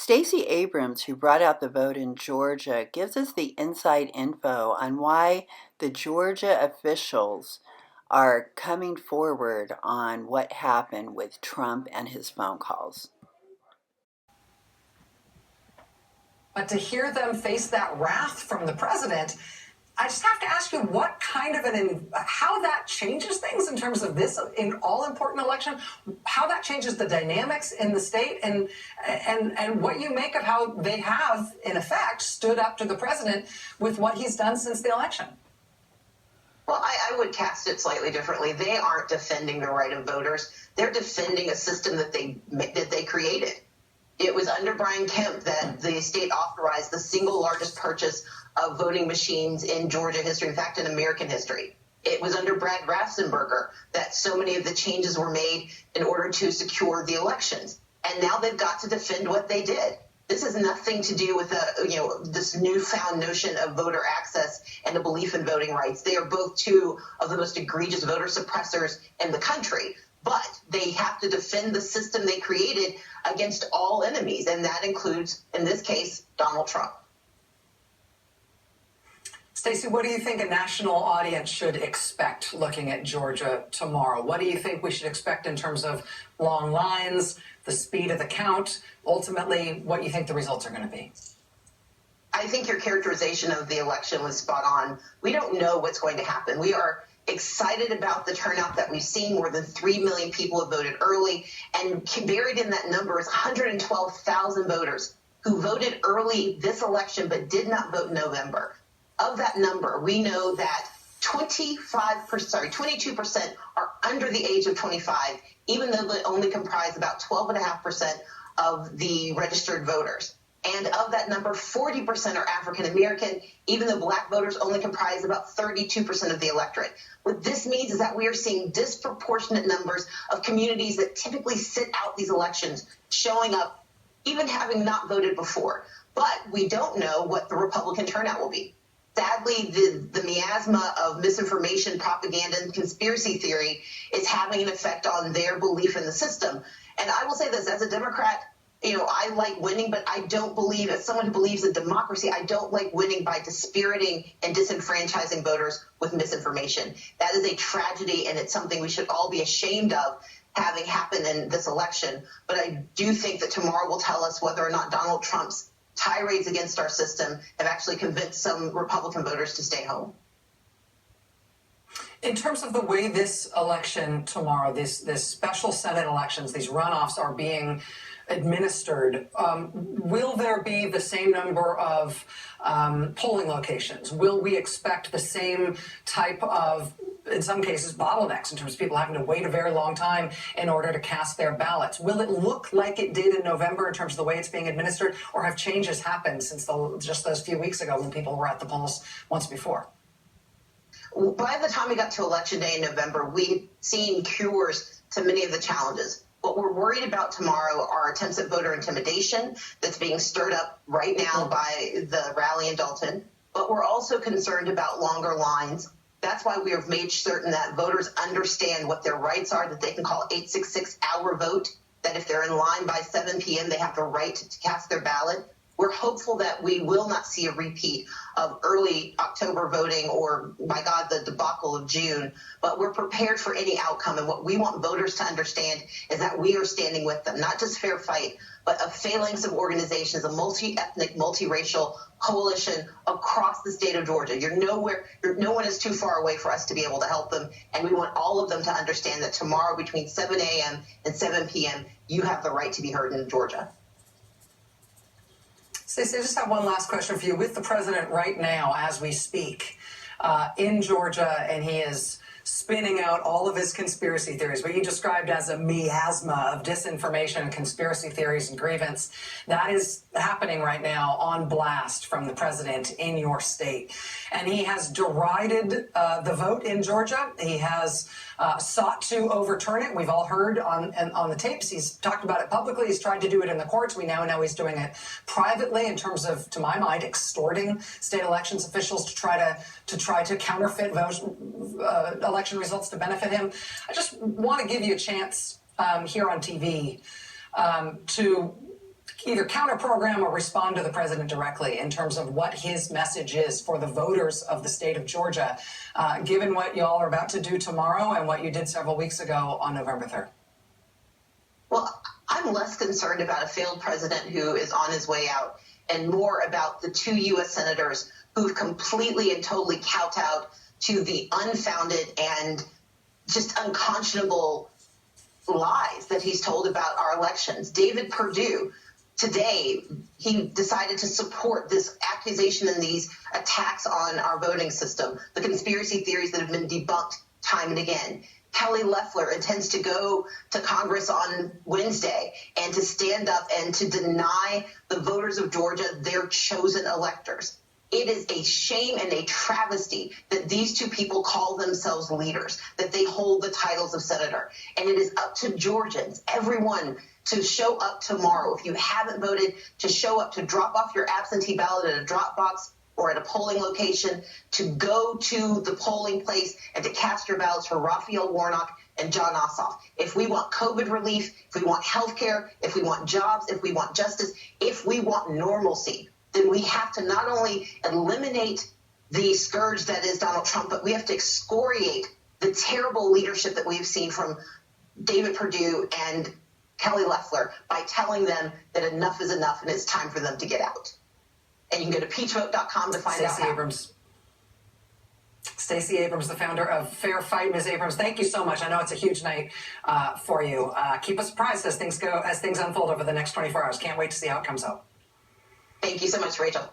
Stacey Abrams, who brought out the vote in Georgia, gives us the inside info on why the Georgia officials are coming forward on what happened with Trump and his phone calls. But to hear them face that wrath from the president, I just have to ask you what kind of how that changes things in terms of this in all important election, how that changes the dynamics in the state, and what you make of how they have, in effect, stood up to the president with what he's done since the election. Well, I would cast it slightly differently. They aren't defending the right of voters. They're defending a system that they created. It was under Brian Kemp that the state authorized the single largest purchase of voting machines in Georgia history, in fact, in American history. It was under Brad Raffensperger that so many of the changes were made in order to secure the elections. And now they've got to defend what they did. This has nothing to do with this newfound notion of voter access and a belief in voting rights. They are both two of the most egregious voter suppressors in the country. But they have to defend the system they created against all enemies, and that includes, in this case, Donald Trump. Stacey, what do you think a national audience should expect looking at Georgia tomorrow? What do you think we should expect in terms of long lines, the speed of the count, ultimately what you think the results are going to be? I think your characterization of the election was spot on. We don't know what's going to happen. We are excited about the turnout that we've seen. More than 3 million people have voted early, and buried in that number is 112,000 voters who voted early this election but did not vote in November. Of that number, we know that 22% are under the age of 25, even though they only comprise about 12.5% of the registered voters. And of that number, 40% are African American, even though black voters only comprise about 32% of the electorate. What this means is that we are seeing disproportionate numbers of communities that typically sit out these elections showing up, even having not voted before. But we don't know what the Republican turnout will be. Sadly, the miasma of misinformation, propaganda, and conspiracy theory is having an effect on their belief in the system. And I will say this, as a Democrat, I like winning, but I don't believe, as someone who believes in democracy, I don't like winning by dispiriting and disenfranchising voters with misinformation. That is a tragedy, and it's something we should all be ashamed of having happen in this election. But I do think that tomorrow will tell us whether or not Donald Trump's tirades against our system have actually convinced some Republican voters to stay home. In terms of the way this election tomorrow, this special Senate elections, these runoffs are being administered, will there be the same number of polling locations? Will we expect the same type of, in some cases, bottlenecks in terms of people having to wait a very long time in order to cast their ballots? Will it look like it did in November in terms of the way it's being administered, or have changes happened since just those few weeks ago when people were at the polls once before? By the time we got to Election Day in November, we'd seen cures to many of the challenges. What we're worried about tomorrow are attempts at voter intimidation that's being stirred up right now by the rally in Dalton. But we're also concerned about longer lines. That's why we have made certain that voters understand what their rights are, that they can call 866-HOUR VOTE, that if they're in line by 7 p.m., they have the right to cast their ballot. We're hopeful that we will not see a repeat of early October voting or, by God, the debacle of June. But we're prepared for any outcome. And what we want voters to understand is that we are standing with them, not just Fair Fight, but a phalanx of organizations, a multi-ethnic, multiracial coalition across the state of Georgia. No one is too far away for us to be able to help them. And we want all of them to understand that tomorrow between 7 a.m. and 7 p.m., you have the right to be heard in Georgia. Stacey, I just have one last question for you. With the president right now, as we speak, in Georgia, and he is spinning out all of his conspiracy theories, what you described as a miasma of disinformation, conspiracy theories, and grievance, that is happening right now on blast from the president in your state. And he has derided the vote in Georgia. He has sought to overturn it. We've all heard on the tapes. He's talked about it publicly. He's tried to do it in the courts. We now know he's doing it privately in terms of, to my mind, extorting state elections officials to try to counterfeit election results to benefit him. I just want to give you a chance here on TV to either counter program or respond to the president directly in terms of what his message is for the voters of the state of Georgia, given what y'all are about to do tomorrow and what you did several weeks ago on November 3rd? Well, I'm less concerned about a failed president who is on his way out and more about the 2 U.S. senators who've completely and totally kowtowed to the unfounded and just unconscionable lies that he's told about our elections. David Perdue, today, he decided to support this accusation and these attacks on our voting system, the conspiracy theories that have been debunked time and again. Kelly Loeffler intends to go to Congress on Wednesday and to stand up and to deny the voters of Georgia their chosen electors. It is a shame and a travesty that these two people call themselves leaders, that they hold the titles of senator. And it is up to Georgians, everyone, to show up tomorrow. If you haven't voted, to show up, to drop off your absentee ballot at a drop box or at a polling location, to go to the polling place and to cast your ballots for Raphael Warnock and John Ossoff. If we want COVID relief, if we want health care, if we want jobs, if we want justice, if we want normalcy, then we have to not only eliminate the scourge that is Donald Trump, but we have to excoriate the terrible leadership that we've seen from David Perdue and Kelly Loeffler by telling them that enough is enough and it's time for them to get out. And you can go to peachvote.com to find out Stacey Abrams. Stacey Abrams, the founder of Fair Fight. Ms. Abrams, thank you so much. I know it's a huge night for you. Keep us apprised as things unfold over the next 24 hours. Can't wait to see how it comes out. Thank you so much, Rachel.